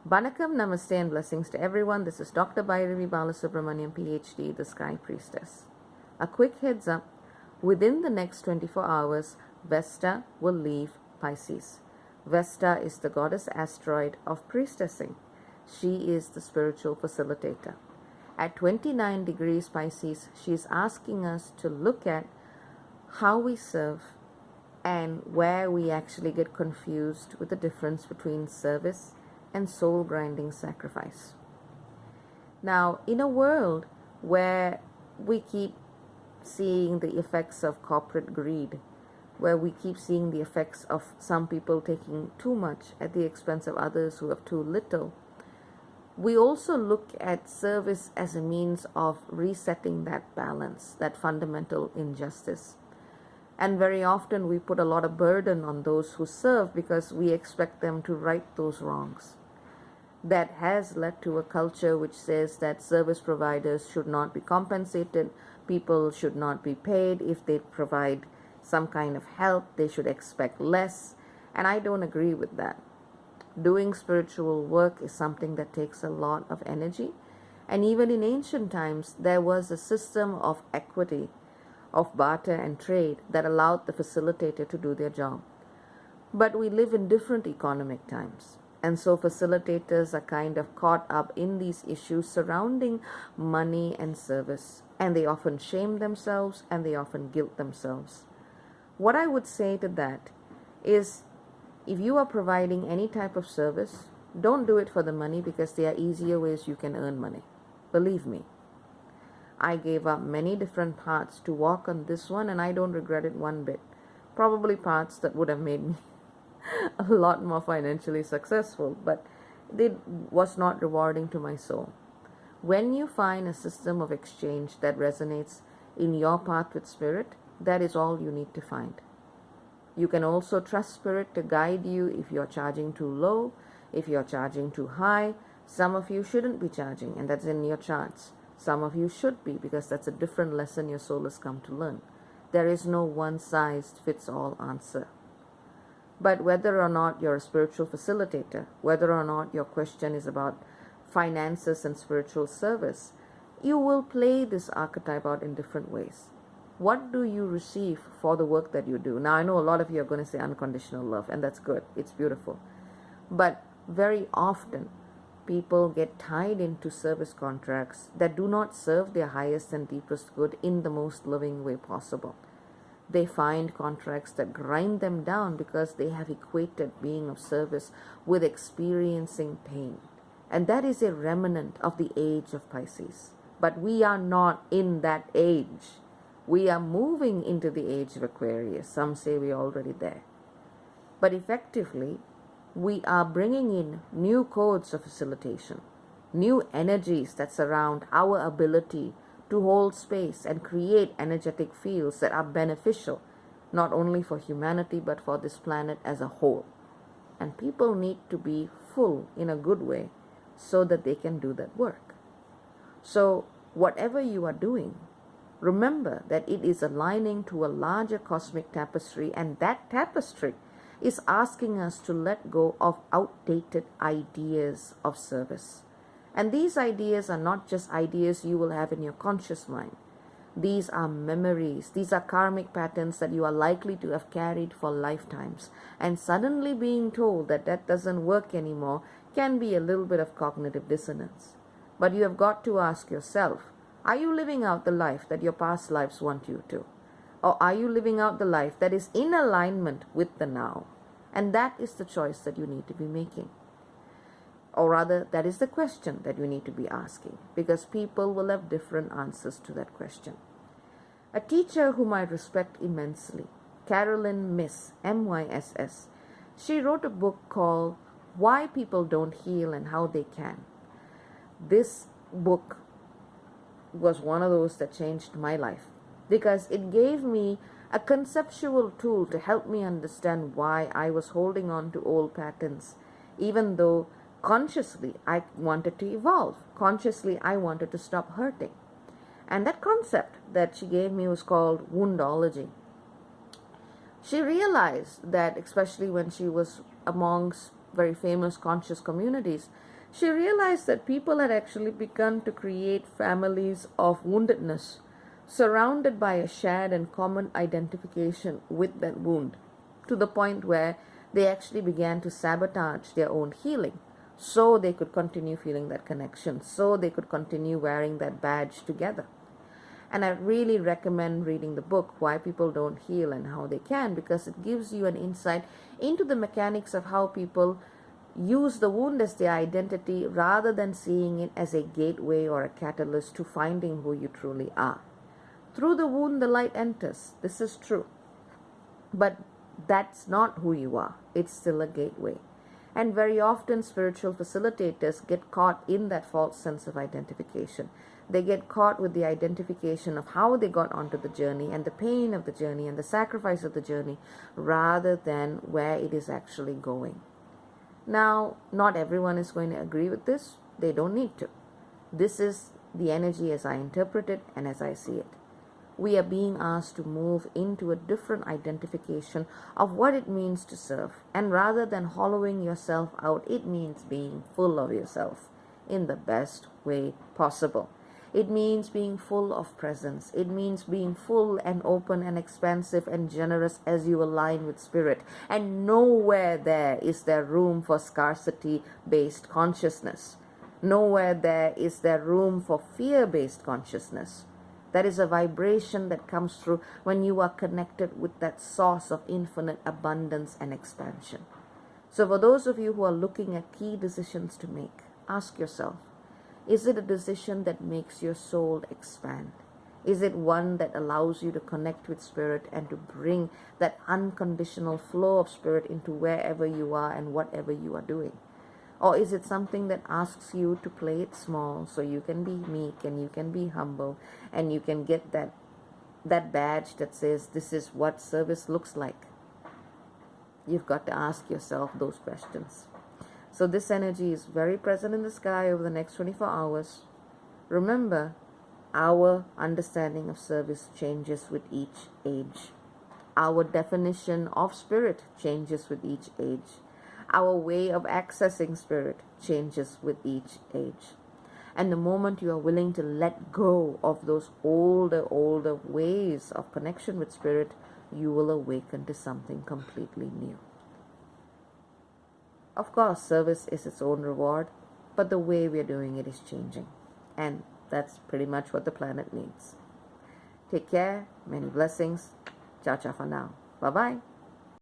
Vanakkam, Namaste and blessings to everyone. This is Dr. Bhairavi Balasubramaniam, PhD, the Sky Priestess. A quick heads up, within the next 24 hours, Vesta will leave Pisces. Vesta is the goddess asteroid of priestessing. She is the spiritual facilitator. At 29 degrees Pisces, she is asking us to look at how we serve and where we actually get confused with the difference between service and soul-grinding sacrifice. Now, in a world where we keep seeing the effects of corporate greed, where we keep seeing the effects of some people taking too much at the expense of others who have too little, we also look at service as a means of resetting that balance, that fundamental injustice. And very often we put a lot of burden on those who serve because we expect them to right those wrongs. That has led to a culture which says that service providers should not be compensated, people should not be paid. If they provide some kind of help, they should expect less. And I don't agree with that. Doing spiritual work is something that takes a lot of energy. And even in ancient times, there was a system of equity, of barter and trade that allowed the facilitator to do their job. But we live in different economic times. And so facilitators are kind of caught up in these issues surrounding money and service. And they often shame themselves and they often guilt themselves. What I would say to that is, if you are providing any type of service, don't do it for the money because there are easier ways you can earn money. Believe me. I gave up many different paths to walk on this one and I don't regret it one bit. Probably paths that would have made me a lot more financially successful, but it was not rewarding to my soul. When you find a system of exchange that resonates in your path with spirit, that is all you need to find. You can also trust spirit to guide you if you're charging too low, if you're charging too high. Some of you shouldn't be charging, and that's in your charts. Some of you should be, because that's a different lesson your soul has come to learn. There is no one-size-fits-all answer. But whether or not you're a spiritual facilitator, whether or not your question is about finances and spiritual service, you will play this archetype out in different ways. What do you receive for the work that you do? Now, I know a lot of you are going to say unconditional love, and that's good. It's beautiful. But very often, people get tied into service contracts that do not serve their highest and deepest good in the most loving way possible. They find contracts that grind them down because they have equated being of service with experiencing pain. And that is a remnant of the age of Pisces. But we are not in that age. We are moving into the age of Aquarius. Some say we're already there. But effectively, we are bringing in new codes of facilitation, new energies that surround our ability to hold space and create energetic fields that are beneficial, not only for humanity, but for this planet as a whole. And people need to be full in a good way so that they can do that work. So whatever you are doing, remember that it is aligning to a larger cosmic tapestry, and that tapestry is asking us to let go of outdated ideas of service. And these ideas are not just ideas you will have in your conscious mind. These are memories. These are karmic patterns that you are likely to have carried for lifetimes. And suddenly being told that that doesn't work anymore can be a little bit of cognitive dissonance. But you have got to ask yourself, are you living out the life that your past lives want you to? Or are you living out the life that is in alignment with the now? And that is the choice that you need to be making. Or rather, that is the question that you need to be asking, because people will have different answers to that question. A teacher whom I respect immensely, Carolyn Myss, M-Y-S-S, she wrote a book called Why People Don't Heal and How They Can. This book was one of those that changed my life, because it gave me a conceptual tool to help me understand why I was holding on to old patterns, even though consciously I wanted to evolve. Consciously I wanted to stop hurting. And that concept that she gave me was called Woundology. She realized that, especially when she was amongst very famous conscious communities, she realized that people had actually begun to create families of woundedness, surrounded by a shared and common identification with that wound, to the point where they actually began to sabotage their own healing so they could continue feeling that connection, so they could continue wearing that badge together. And I really recommend reading the book, Why People Don't Heal and How They Can, because it gives you an insight into the mechanics of how people use the wound as their identity rather than seeing it as a gateway or a catalyst to finding who you truly are. Through the wound, the light enters. This is true. But that's not who you are. It's still a gateway. And very often spiritual facilitators get caught in that false sense of identification. They get caught with the identification of how they got onto the journey and the pain of the journey and the sacrifice of the journey rather than where it is actually going. Now, not everyone is going to agree with this. They don't need to. This is the energy as I interpret it and as I see it. We are being asked to move into a different identification of what it means to serve. And rather than hollowing yourself out, it means being full of yourself in the best way possible. It means being full of presence. It means being full and open and expansive and generous as you align with spirit. And nowhere there is there room for scarcity-based consciousness. Nowhere there is there room for fear-based consciousness. That is a vibration that comes through when you are connected with that source of infinite abundance and expansion. So for those of you who are looking at key decisions to make, ask yourself, is it a decision that makes your soul expand? Is it one that allows you to connect with spirit and to bring that unconditional flow of spirit into wherever you are and whatever you are doing? Or is it something that asks you to play it small so you can be meek and you can be humble and you can get that badge that says this is what service looks like? You've got to ask yourself those questions. So this energy is very present in the sky over the next 24 hours. Remember, our understanding of service changes with each age. Our definition of spirit changes with each age. Our way of accessing spirit changes with each age. And the moment you are willing to let go of those older ways of connection with spirit, you will awaken to something completely new. Of course, service is its own reward, but the way we are doing it is changing. And that's pretty much what the planet needs. Take care. Many blessings. Ciao, ciao for now. Bye-bye.